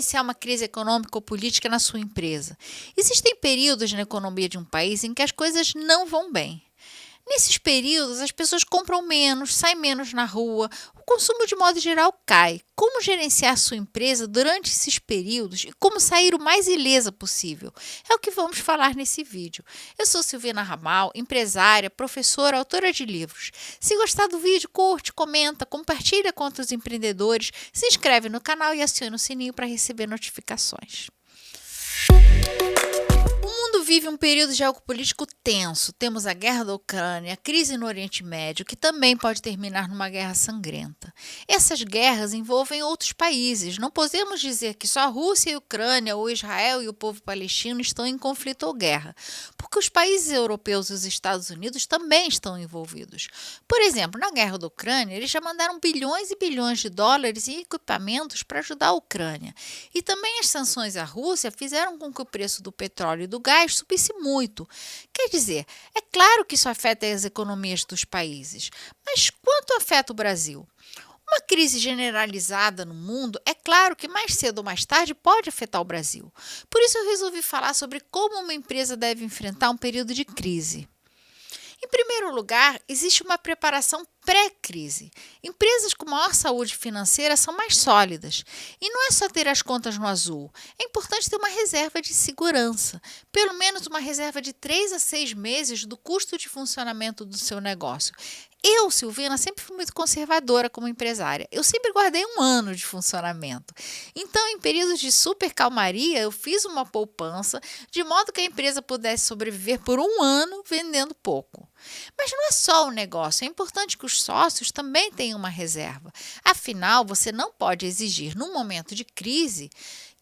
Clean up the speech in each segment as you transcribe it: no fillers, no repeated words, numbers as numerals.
gerenciar uma crise econômica ou política na sua empresa? Existem períodos na economia de um país em que as coisas não vão bem. Nesses períodos, as pessoas compram menos, saem menos na rua, o consumo de modo geral cai. Como gerenciar sua empresa durante esses períodos e como sair o mais ilesa possível? É o que vamos falar nesse vídeo. Eu sou Silvina Ramal, empresária, professora, autora de livros. Se gostar do vídeo, curte, comenta, compartilha com outros empreendedores, se inscreve no canal e aciona o sininho para receber notificações. O mundo vive um período geopolítico tenso. Temos a guerra da Ucrânia, a crise no Oriente Médio, que também pode terminar numa guerra sangrenta. Essas guerras envolvem outros países. Não podemos dizer que só a Rússia e a Ucrânia, ou Israel e o povo palestino estão em conflito ou guerra, porque os países europeus e os Estados Unidos também estão envolvidos. Por exemplo, na guerra da Ucrânia, eles já mandaram bilhões e bilhões de dólares em equipamentos para ajudar a Ucrânia. E também as sanções à Rússia fizeram com que o preço do petróleo e do gás subisse muito. Quer dizer, é claro que isso afeta as economias dos países, mas quanto afeta o Brasil? Uma crise generalizada no mundo, é claro que mais cedo ou mais tarde pode afetar o Brasil. Por isso eu resolvi falar sobre como uma empresa deve enfrentar um período de crise. Em primeiro lugar, existe uma preparação pré-crise. Empresas com maior saúde financeira são mais sólidas. E não é só ter as contas no azul. É importante ter uma reserva de segurança. Pelo menos uma reserva de 3 a 6 meses do custo de funcionamento do seu negócio. Eu, Silvina, sempre fui muito conservadora como empresária. Eu sempre guardei 1 ano de funcionamento. Então, em períodos de super calmaria, eu fiz uma poupança de modo que a empresa pudesse sobreviver por 1 ano vendendo pouco. Mas não é só o negócio, é importante que os sócios também tenham uma reserva. Afinal, você não pode exigir, num momento de crise,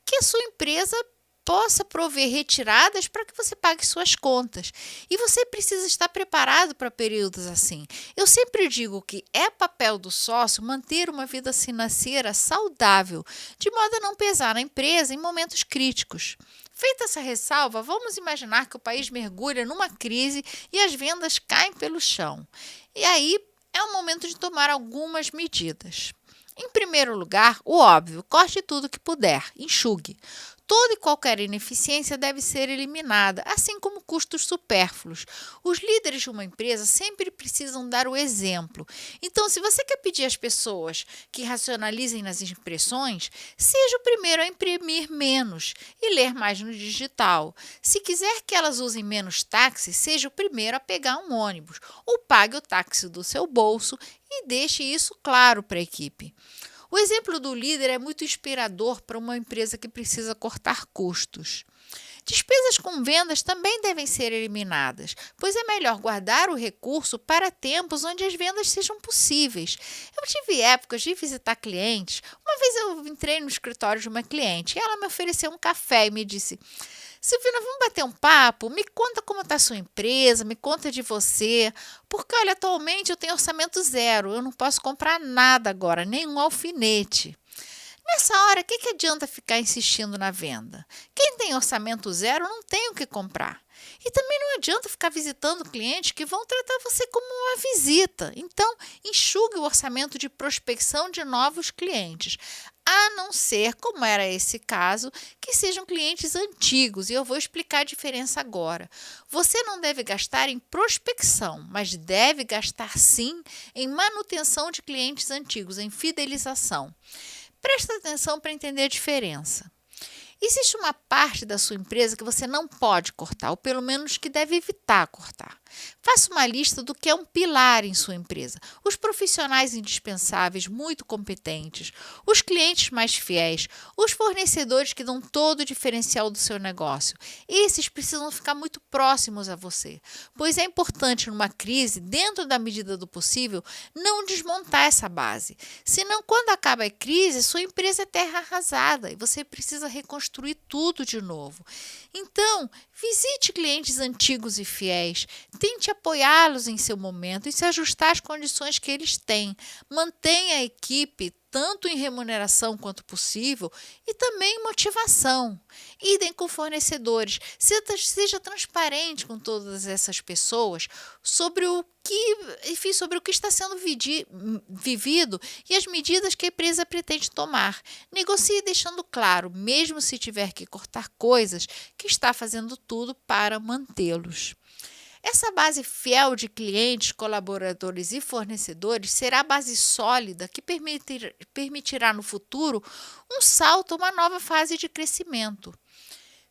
que a sua empresa possa prover retiradas para que você pague suas contas. E você precisa estar preparado para períodos assim. Eu sempre digo que é papel do sócio manter uma vida financeira saudável, de modo a não pesar na empresa em momentos críticos. Feita essa ressalva, vamos imaginar que o país mergulha numa crise e as vendas caem pelo chão. E aí é o momento de tomar algumas medidas. Em primeiro lugar, o óbvio, corte tudo que puder, enxugue. Toda e qualquer ineficiência deve ser eliminada, assim como custos supérfluos. Os líderes de uma empresa sempre precisam dar o exemplo. Então, se você quer pedir às pessoas que racionalizem nas impressões, seja o primeiro a imprimir menos e ler mais no digital. Se quiser que elas usem menos táxi, seja o primeiro a pegar um ônibus ou pague o táxi do seu bolso e deixe isso claro para a equipe. O exemplo do líder é muito inspirador para uma empresa que precisa cortar custos. Despesas com vendas também devem ser eliminadas, pois é melhor guardar o recurso para tempos onde as vendas sejam possíveis. Eu tive épocas de visitar clientes. Uma vez eu entrei no escritório de uma cliente e ela me ofereceu um café e me disse: Silvina, vamos bater um papo? Me conta como está a sua empresa, me conta de você, porque olha, atualmente eu tenho orçamento zero, eu não posso comprar nada agora, nem um alfinete. Nessa hora, o que adianta ficar insistindo na venda? Quem tem orçamento zero não tem o que comprar. E também não adianta ficar visitando clientes que vão tratar você como uma visita. Então, enxugue o orçamento de prospecção de novos clientes. A não ser, como era esse caso, que sejam clientes antigos. E eu vou explicar a diferença agora. Você não deve gastar em prospecção, mas deve gastar sim em manutenção de clientes antigos, em fidelização. Presta atenção para entender a diferença. Existe uma parte da sua empresa que você não pode cortar, ou pelo menos que deve evitar cortar. Faça uma lista do que é um pilar em sua empresa. Os profissionais indispensáveis, muito competentes, os clientes mais fiéis, os fornecedores que dão todo o diferencial do seu negócio. Esses precisam ficar muito próximos a você, pois é importante numa crise, dentro da medida do possível, não desmontar essa base. Senão, quando acaba a crise, sua empresa é terra arrasada e você precisa reconstruir tudo de novo. Então, visite clientes antigos e fiéis, tente apoiá-los em seu momento e se ajustar às condições que eles têm. Mantenha a equipe tanto em remuneração quanto possível e também em motivação. Idem com fornecedores. Seja transparente com todas essas pessoas sobre o que, enfim, sobre o que está sendo vivido e as medidas que a empresa pretende tomar. Negocie deixando claro, mesmo se tiver que cortar coisas, que está fazendo tudo para mantê-los. Essa base fiel de clientes, colaboradores e fornecedores será a base sólida que permitirá no futuro um salto a uma nova fase de crescimento.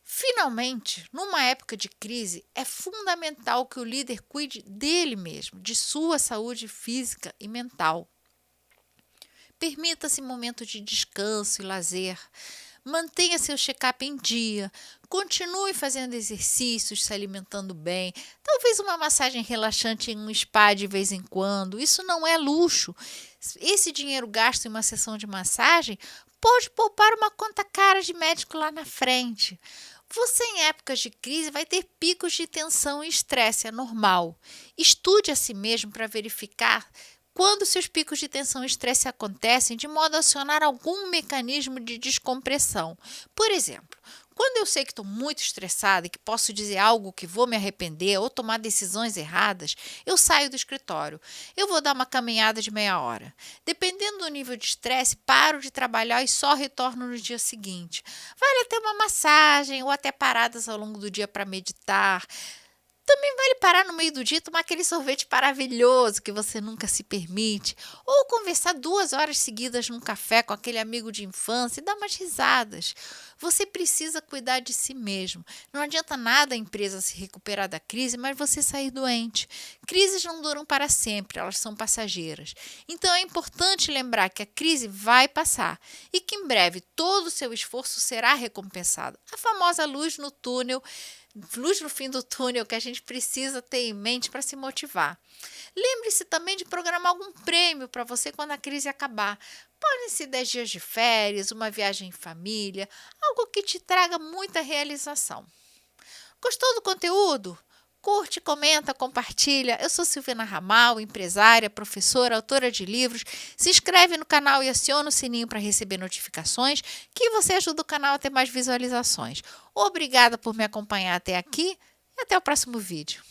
Finalmente, numa época de crise, é fundamental que o líder cuide dele mesmo, de sua saúde física e mental. Permita-se momentos de descanso e lazer. Mantenha seu check-up em dia, continue fazendo exercícios, se alimentando bem, talvez uma massagem relaxante em um spa de vez em quando. Isso não é luxo. Esse dinheiro gasto em uma sessão de massagem pode poupar uma conta cara de médico lá na frente. Você, em épocas de crise, vai ter picos de tensão e estresse, é normal. Estude a si mesmo para verificar quando seus picos de tensão e estresse acontecem, de modo a acionar algum mecanismo de descompressão. Por exemplo, quando eu sei que estou muito estressada e que posso dizer algo que vou me arrepender ou tomar decisões erradas, eu saio do escritório. Eu vou dar uma caminhada de meia hora. Dependendo do nível de estresse, paro de trabalhar e só retorno no dia seguinte. Vale até uma massagem ou até paradas ao longo do dia para meditar. Também vale parar no meio do dia e tomar aquele sorvete maravilhoso que você nunca se permite, ou conversar 2 horas seguidas num café com aquele amigo de infância e dar umas risadas. Você precisa cuidar de si mesmo. Não adianta nada a empresa se recuperar da crise, mas você sair doente. Crises não duram para sempre, elas são passageiras. Então é importante lembrar que a crise vai passar e que em breve todo o seu esforço será recompensado. A famosa luz no túnel, luz no fim do túnel que a gente precisa ter em mente para se motivar. Lembre-se também de programar algum prêmio para você quando a crise acabar. Podem ser 10 dias de férias, uma viagem em família, algo que te traga muita realização. Gostou do conteúdo? Curte, comenta, compartilha. Eu sou Silvina Ramal, empresária, professora, autora de livros. Se inscreve no canal e aciona o sininho para receber notificações, que você ajuda o canal a ter mais visualizações. Obrigada por me acompanhar até aqui e até o próximo vídeo.